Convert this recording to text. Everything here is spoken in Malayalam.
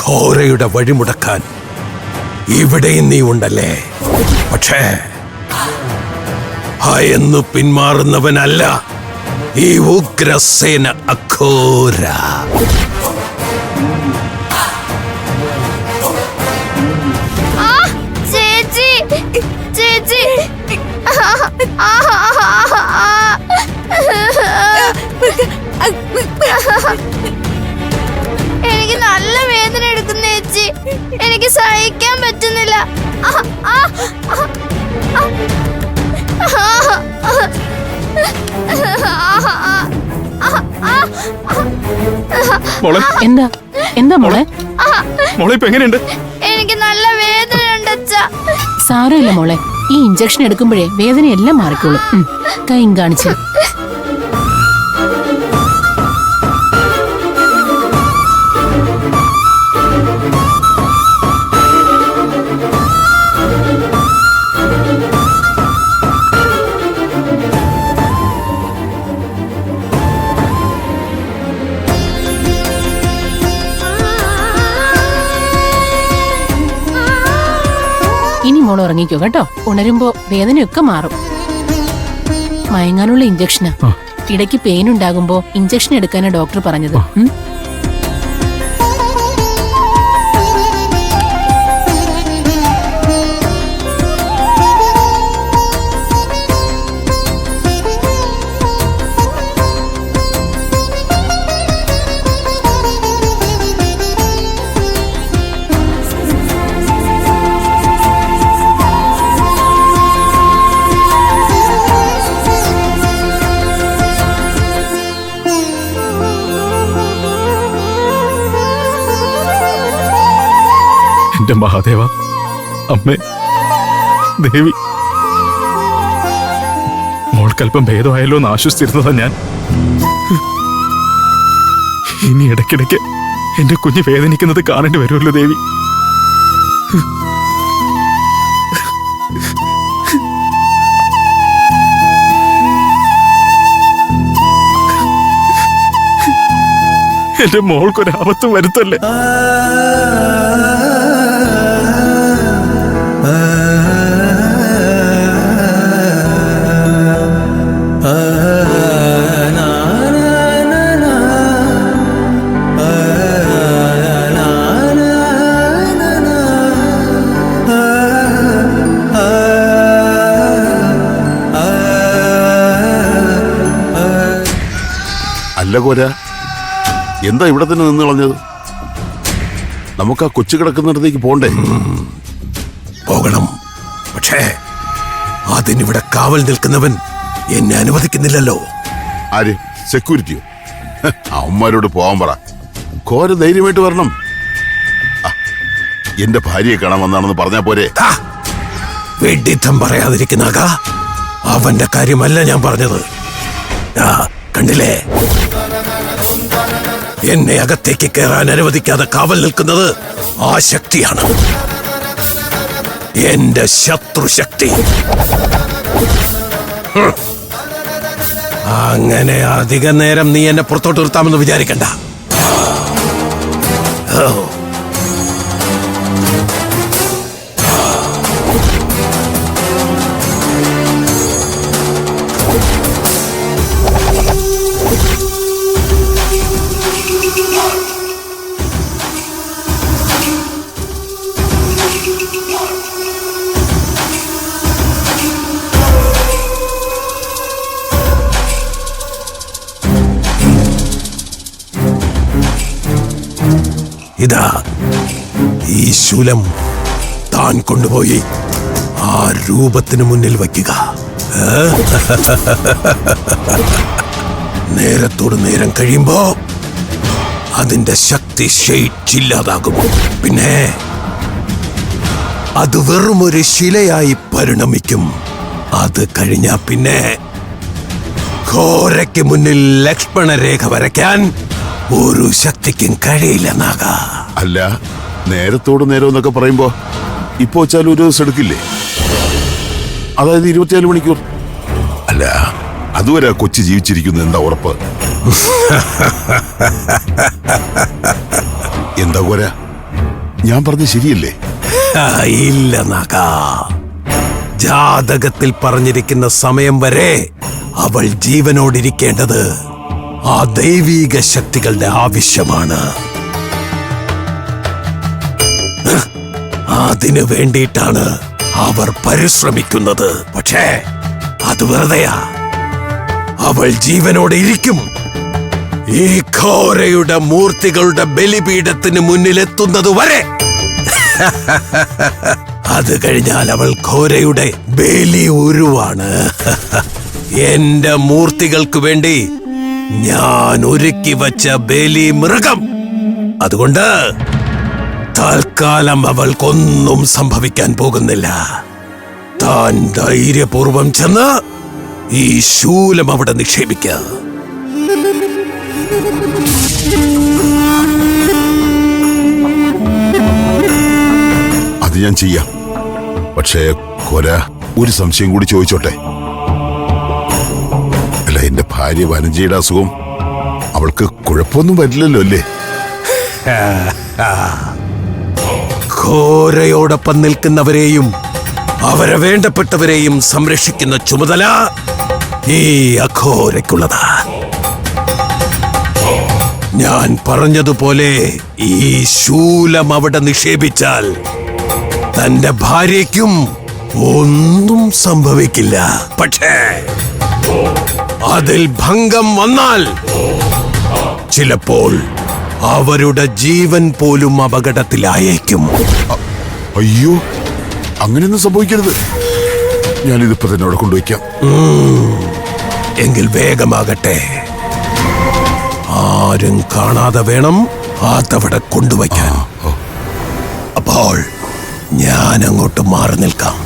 ഘോരയുടെ വഴിമുടക്കാൻ ഇവിടെയും നീ ഉണ്ടല്ലേ? പക്ഷേ ഭയന്നു പിന്മാറുന്നവനല്ല ഈ ഉഗ്രസേന അഘോര. ചേച്ചി ചേച്ചി എനിക്ക് നല്ല വേദന എടുക്കുന്ന ചേച്ചി. എനിക്ക് സഹിക്കാൻ പറ്റുന്നില്ല. മോളെ എന്താ എന്താ മോളെ? മോളെ ഇപ്പൊ എങ്ങനെയുണ്ട്? എനിക്ക് നല്ല വേദനയുണ്ട് അച്ഛാ. സാരമില്ല മോളെ, ഈ ഇഞ്ചക്ഷൻ എടുക്കുമ്പോഴേ വേദനയെല്ലാം മാറിക്കോളും. കൈയും കാണിച്ച്. ഇനി മോൾ ഉറങ്ങിക്കോ കേട്ടോ. ഉണരുമ്പോ വേദനയൊക്കെ മാറും. മയങ്ങാനുള്ള ഇഞ്ചക്ഷനാ. ഇടയ്ക്ക് പെയിൻ ഉണ്ടാകുമ്പോ ഇഞ്ചക്ഷൻ എടുക്കാനാ ഡോക്ടർ പറഞ്ഞത്. എന്റെ മഹാദേവ, അമ്മേ, ദേവി, മോൾക്കല്പം ഭേദമായല്ലോ എന്ന് ആശ്വസിച്ചിരുന്നതാ ഞാൻ. ഇനി ഇടയ്ക്കിടയ്ക്ക് എന്റെ കുഞ്ഞ് വേദനിക്കുന്നത് കാണേണ്ടി വരുമല്ലോ ദേവി. എന്റെ മോൾക്കൊരാപത്തും വരുത്തല്ലേ. അല്ല കോര, എന്താ ഇവിടെ തന്നെ നിന്ന് കളഞ്ഞത്? നമുക്ക് ആ കൊച്ചു കിടക്കുന്നിടത്തേക്ക് പോണ്ടേ? പോകണം. പക്ഷേ അതിനിവിടെ കാവൽ നിൽക്കുന്നവൻ എന്നെ അനുവദിക്കുന്നില്ലല്ലോ. ആര്? സെക്യൂരിറ്റിയോ? അവന്മാരോട് പോവാൻ പറ. കോര ധൈര്യമായിട്ട് വരണം. എന്റെ ഭാര്യയെ കാണാൻ വന്നാണെന്ന് പറഞ്ഞാ പോരെ? വെഡിത്തം പറയാതിരിക്കുന്നാക. അവന്റെ കാര്യമല്ല ഞാൻ പറഞ്ഞത്. കണ്ടില്ലേ, എന്നെ അകത്തേക്ക് കയറാൻ അനുവദിക്കാതെ കാവൽ നിൽക്കുന്നത് ആ ശക്തിയാണ്, എന്റെ ശത്രുശക്തി. അങ്ങനെ അധിക നേരം നീ എന്നെ പുറത്തോട്ട് നിർത്താമെന്ന് വിചാരിക്കണ്ട. ഇതാ ഈ ശൂലം താൻ കൊണ്ടുപോയി ആ രൂപത്തിന് മുന്നിൽ വയ്ക്കുക. നേരത്തോട് നേരം കഴിയുമ്പോ അതിന്റെ ശക്തി ക്ഷയിച്ചില്ലാതാകും. പിന്നെ അത് വെറുമൊരു ശിലയായി പരിണമിക്കും. അത് കഴിഞ്ഞാ പിന്നെ ഘോരയ്ക്ക് മുന്നിൽ ലക്ഷ്മണരേഖ വരയ്ക്കാൻ ഒരു ശക്തിക്കും കഴിയില്ല നാഗ. അല്ല, നേരത്തോട് നേരം എന്നൊക്കെ പറയുമ്പോ ഇപ്പൊ വെച്ചാൽ ഒരു ദിവസം എടുക്കില്ലേ? അതായത് 24 മണിക്കൂർ. അല്ല, അതുവരെ കൊച്ചു ജീവിച്ചിരിക്കുന്നു എന്താ ഉറപ്പ്? എന്താ കോര, ഞാൻ പറഞ്ഞ ശരിയല്ലേ? ഇല്ല നഗ. ജാതകത്തിൽ പറഞ്ഞിരിക്കുന്ന സമയം വരെ അവൾ ജീവനോടിരിക്കേണ്ടത് ആ ദൈവീക ശക്തികളുടെ ആവശ്യമാണ്. അതിനു വേണ്ടിയിട്ടാണ് അവർ പരിശ്രമിക്കുന്നത്. പക്ഷേ അത് വെറുതെയാ. അവൾ ജീവനോടെ ഇരിക്കും. ഈ ഘോരയുടെ മൂർത്തികളുടെ ബലിപീഠത്തിന് മുന്നിലെത്തുന്നത് വരെ. അത് കഴിഞ്ഞാൽ അവൾ ഘോരയുടെ ബലി ഉരുവാണ്. എന്റെ മൂർത്തികൾക്ക് വേണ്ടി ഞാൻ ഒരുക്കി വച്ച ബലി മൃഗം. അതുകൊണ്ട് തൽക്കാലം അവൾക്കൊന്നും സംഭവിക്കാൻ പോകുന്നില്ല. താൻ ധൈര്യപൂർവം ചെന്ന് ഈ ശൂലം അവിടെ നിക്ഷേപിക്ക. അത് ഞാൻ ചെയ്യാം. പക്ഷേ കോര, ഒരു സംശയം കൂടി ചോദിച്ചോട്ടെ? അല്ല, എന്റെ ഭാര്യ വനജയുടെ അസുഖം അവൾക്ക് കുഴപ്പമൊന്നും വരില്ലല്ലോ അല്ലേ? ഘോരയോടൊപ്പം നിൽക്കുന്നവരെയും അവരെ വേണ്ടപ്പെട്ടവരെയും സംരക്ഷിക്കുന്ന ചുമതല ഈ അഘോരയ്ക്കുള്ളതാ. ഞാൻ പറഞ്ഞതുപോലെ ഈ ശൂലം അവിടെ നിക്ഷേപിച്ചാൽ തന്റെ ഭാര്യയ്ക്കും ഒന്നും സംഭവിക്കില്ല. പക്ഷേ അതിൽ ഭംഗം വന്നാൽ ചിലപ്പോൾ അവരുടെ ജീവൻ പോലും അപകടത്തിലായേക്കും. അയ്യോ, അങ്ങനെയൊന്നും സംഭവിക്കരുത്. ഞാനിതിപ്പോ തന്നെ അവിടെ കൊണ്ടുവയ്ക്കാം. എങ്കിൽ വേഗമാകട്ടെ. ആരും കാണാതെ വേണം അതവിടെ കൊണ്ടുവയ്ക്കാൻ. അപ്പോൾ ഞാൻ അങ്ങോട്ട് മാറി നിൽക്കാം.